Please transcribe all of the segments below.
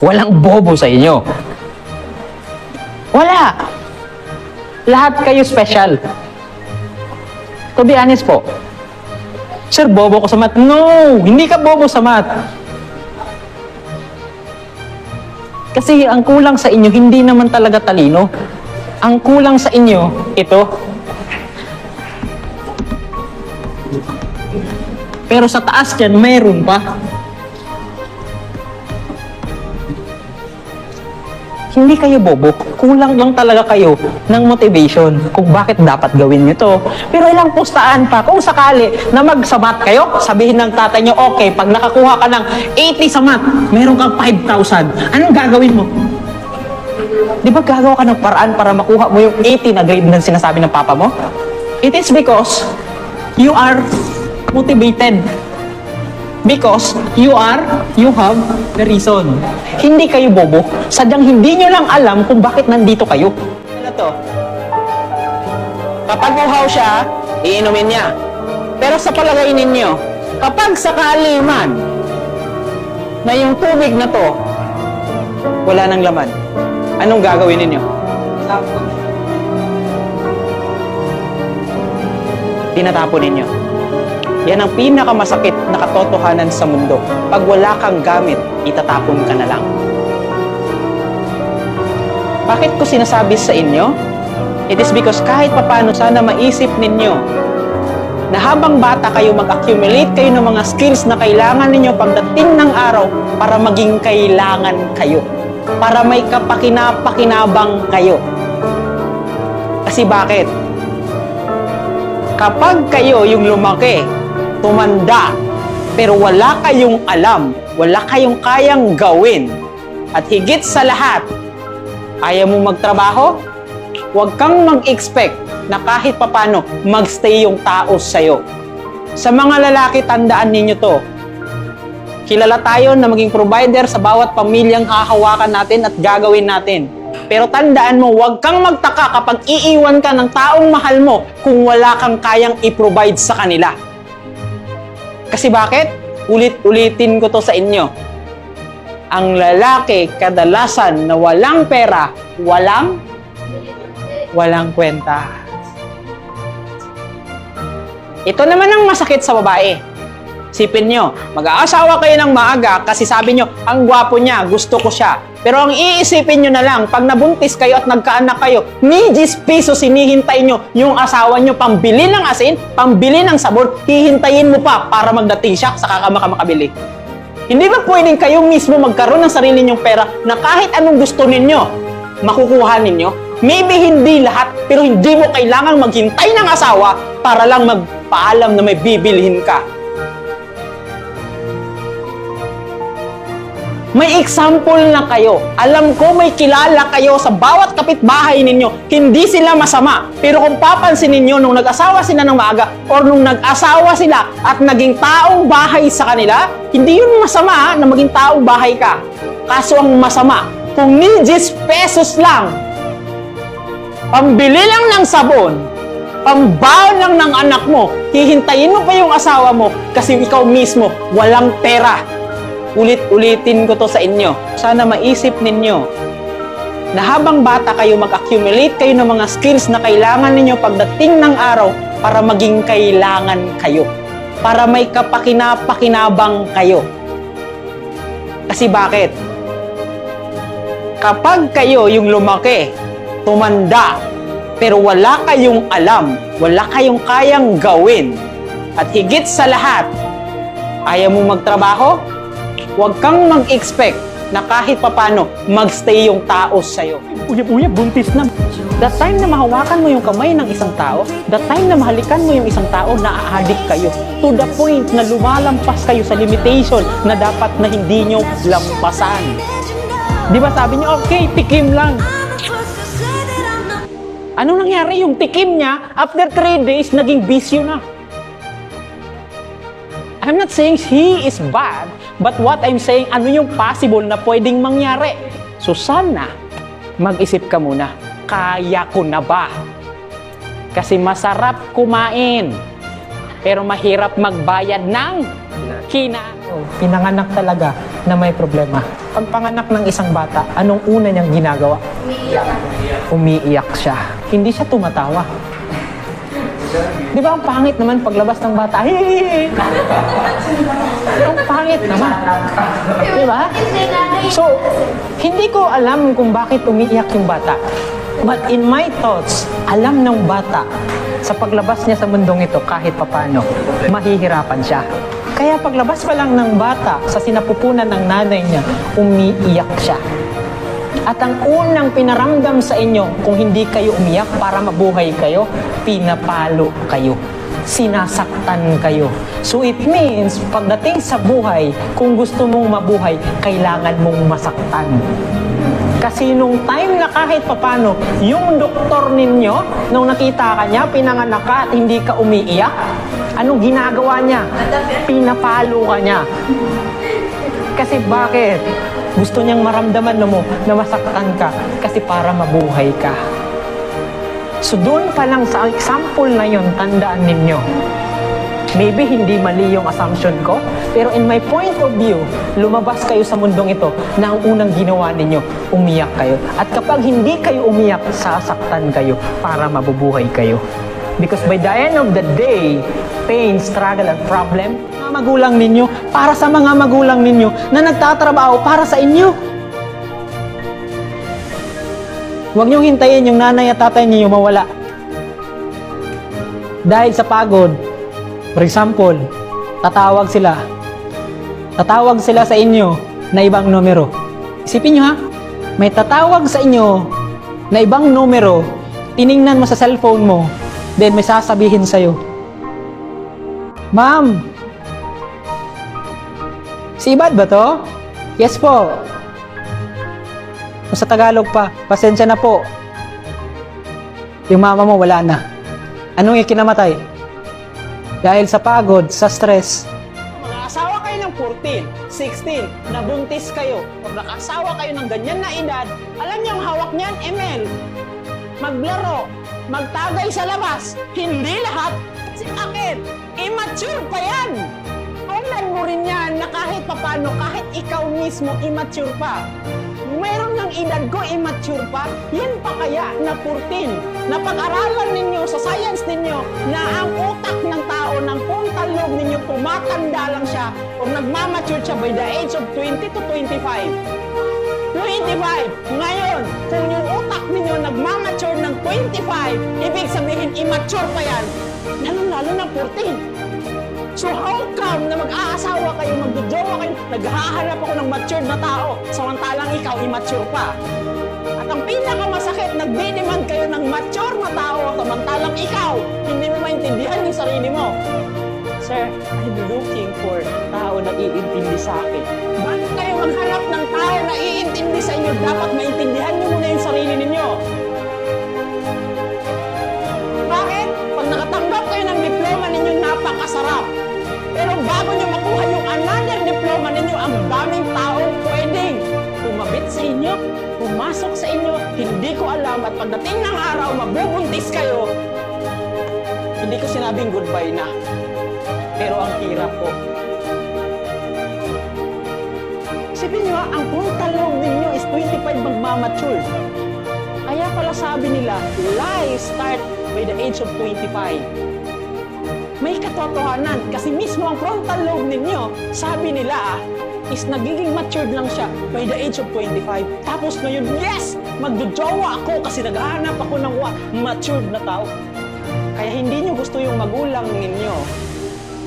Walang bobo sa inyo. Wala. Lahat kayo special. To be honest po. Sir, bobo ko sa math. No! Hindi ka bobo sa math. Kasi ang kulang sa inyo, hindi naman talaga talino. Ang kulang sa inyo, ito. Pero sa taas yan, mayroon pa. Hindi kayo bobo. Kulang lang talaga kayo ng motivation kung bakit dapat gawin nyo to. Pero ilang pustaan pa, kung sakali na magsamat kayo, sabihin ng tatay nyo, okay, pag nakakuha ka ng 80 sa math, meron kang 5,000. Anong gagawin mo? Di ba gagawa ka ng paraan para makuha mo yung 80 na grade na sinasabi ng papa mo? It is because you are motivated. Because you have the reason. Hindi kayo bobo. Sadyang hindi nyo lang alam kung bakit nandito kayo. Ano to? Kapag uhaw siya, iinumin niya. Pero sa palagay ninyo, kapag sakali man na yung tubig na to, wala nang laman, anong gagawin ninyo? Tinatapon ninyo. Yan ang pinakamasakit na katotohanan sa mundo. Pag wala kang gamit, itatapon ka na lang. Bakit ko sinasabi sa inyo? It is because kahit papano sana maisip ninyo na habang bata kayo, mag-accumulate kayo ng mga skills na kailangan ninyo pagdating ng araw para maging kailangan kayo. Para may kapakinapakinabang kayo. Kasi bakit? Kapag kayo yung lumaki, tumanda, pero wala kayong alam, wala kayong kayang gawin, at higit sa lahat, ayaw mo magtrabaho, huwag kang mag-expect na kahit papano magstay yung tao sa'yo. Sa mga lalaki, tandaan ninyo to. Kilala tayo na maging provider sa bawat pamilyang hahawakan natin at gagawin natin. Pero tandaan mo, huwag kang magtaka kapag iiwan ka ng taong mahal mo kung wala kang kayang i-provide sa kanila. Kasi bakit? Ulit-ulitin ko to sa inyo. Ang lalaki, kadalasan na walang pera, walang kwenta. Ito naman ang masakit sa babae. Sipin nyo, mag-aasawa kayo ng maaga kasi sabi nyo, ang gwapo niya, gusto ko siya. Pero ang iisipin nyo na lang, pag nabuntis kayo at nagkaanak kayo, ni 10 pesos hinihintay nyo yung asawa nyo pambili ng asin, pambili ng sabon, hihintayin mo pa para magdating siya, saka ka makabili. Hindi ba pwedeng kayo mismo magkaroon ng sarili nyong pera na kahit anong gusto ninyo, makukuha ninyo? Maybe hindi lahat, pero hindi mo kailangang maghintay ng asawa para lang magpaalam na may bibilhin ka. May example na kayo. Alam ko may kilala kayo sa bawat kapitbahay ninyo. Hindi sila masama. Pero kung papansin ninyo, nung nag-asawa sila ng maaga or nung nag-asawa sila at naging taong bahay sa kanila, hindi yun masama na maging taong bahay ka. Kaso ang masama, kung ni 10 pesos lang, pambili lang ng sabon, pambaon lang ng anak mo, hihintayin mo pa yung asawa mo kasi ikaw mismo walang pera. Ulit-ulitin ko to sa inyo. Sana maisip ninyo na habang bata kayo, mag-accumulate kayo ng mga skills na kailangan ninyo pagdating ng araw para maging kailangan kayo. Para may kapakinapakinabang kayo. Kasi bakit? Kapag kayo yung lumaki, tumanda, pero wala kayong alam, wala kayong kayang gawin, at higit sa lahat, ayaw mo magtrabaho, huwag kang mag-expect na kahit papano magstay yung tao sa'yo. Uya, buntis na. The time na mahawakan mo yung kamay ng isang tao, the time na mahalikan mo yung isang tao, na-addict kayo. To the point na lumalampas kayo sa limitation na dapat na hindi nyo lampasan. Di ba sabi nyo, okay, tikim lang. Anong nangyari? Yung tikim niya, after 3 days, naging bisyo na. I'm not saying he is bad, but what I'm saying, ano yung possible na pwedeng mangyari? So sana, mag-isip ka muna, kaya ko na ba? Kasi masarap kumain, pero mahirap magbayad ng Pinanganak talaga na may problema. Pag panganak ng isang bata, anong una niyang ginagawa? Umiiyak siya. Hindi siya tumatawa. Di ba ang pangit naman paglabas ng bata? Hihihi! Ang pangit naman. Di ba? So, hindi ko alam kung bakit umiiyak yung bata. But in my thoughts, alam ng bata sa paglabas niya sa mundong ito kahit papano, mahihirapan siya. Kaya paglabas pa lang ng bata sa sinapupunan ng nanay niya, umiiyak siya. At ang unang pinaramdam sa inyo, kung hindi kayo umiyak para mabuhay kayo, pinapalo kayo. Sinasaktan kayo. So it means, pagdating sa buhay, kung gusto mong mabuhay, kailangan mong masaktan. Kasi nung time na kahit papano, yung doktor ninyo, nung nakita ka niya, pinanganak ka at hindi ka umiiyak, anong ginagawa niya? Pinapalo ka niya. Kasi bakit? Gusto niyang maramdaman mo na masaktan ka kasi para mabuhay ka. So doon pa lang sa example na yon, tandaan ninyo. Maybe hindi mali yung assumption ko, pero in my point of view, lumabas kayo sa mundong ito na ang unang ginawa ninyo, umiyak kayo. At kapag hindi kayo umiyak, sasaktan kayo para mabubuhay kayo. Because by the end of the day, pain, struggle, and problem, mga magulang ninyo, para sa mga magulang ninyo na nagtatrabaho para sa inyo. Huwag niyong hintayin yung nanay at tatay niyo mawala. Dahil sa pagod, for example, tatawag sila sa inyo na ibang numero. Isipin nyo ha, may tatawag sa inyo na ibang numero, tiningnan mo sa cellphone mo, then may sasabihin sa'yo, Ma'am, si Ibad ba to? Yes po. O sa Tagalog pa, pasensya na po. Yung mama mo wala na. Anong ikinamatay? Dahil sa pagod, sa stress. Mag-aasawa kayo ng 14, 16, nabuntis kayo. Pag nakasawa kayo ng ganyan na edad, alam niyo ang hawak niyan, ML. Maglaro, magtagay sa labas. Hindi lahat. Kasi akin, immature pa yan. Tingnan mo rin yan na kahit papano, kahit ikaw mismo immature pa. Meron ng edad ko immature pa, yan pa kaya na 14. Napag-aralan ninyo sa science ninyo na ang utak ng tao, ng frontal lobe ninyo, tumatanda lang siya o nagmamature siya by the age of 20 to 25. 25. Ngayon, kung yung utak ninyo nagmamature ng 25, ibig sabihin immature pa yan, lalo ng 14. So how come na mag-aasawa kayo, magjojowa kayo, naghahanap ako ng matured na tao, samantalang ikaw immature pa? At ang pinakamasakit, nagdidemand kayo ng mature na tao, samantalang ikaw, hindi mo maintindihan yung sarili mo. Sir, I'm looking for tao na iintindi sa akin. Bakit kayo maghanap ng tao na iintindi sa inyo? Dapat maintindihan niyo muna yung sarili ninyo. Bakit? Pag nakatanggap kayo ng diploma ninyo, napakasarap. Pero bago nyo makuha yung another diploma ninyo, ang daming taong pwedeng tumabit sa inyo, pumasok sa inyo, hindi ko alam. At pagdating ng araw, mabubuntis kayo. Hindi ko sinabing goodbye na. Pero ang hirap po. Isipin nyo, ang frontal lobe ninyo is 25 magmamature. Kaya pala sabi nila, life start by the age of 25. May katotohanan kasi mismo ang frontal lobe ninyo, sabi nila is nagiging matured lang siya by the age of 25. Tapos ngayon, yes! Magjojowa ako kasi naghahanap ako ng matured na tao. Kaya hindi nyo gusto yung magulang ninyo.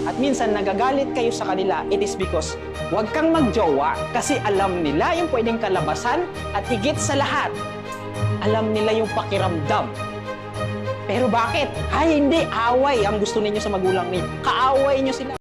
At minsan nagagalit kayo sa kanila, it is because huwag kang magjowa kasi alam nila yung pwedeng kalabasan at higit sa lahat, alam nila yung pakiramdam. Pero bakit? Ay, hindi. Away ang gusto ninyo sa magulang ninyo. Kaaway nyo sila.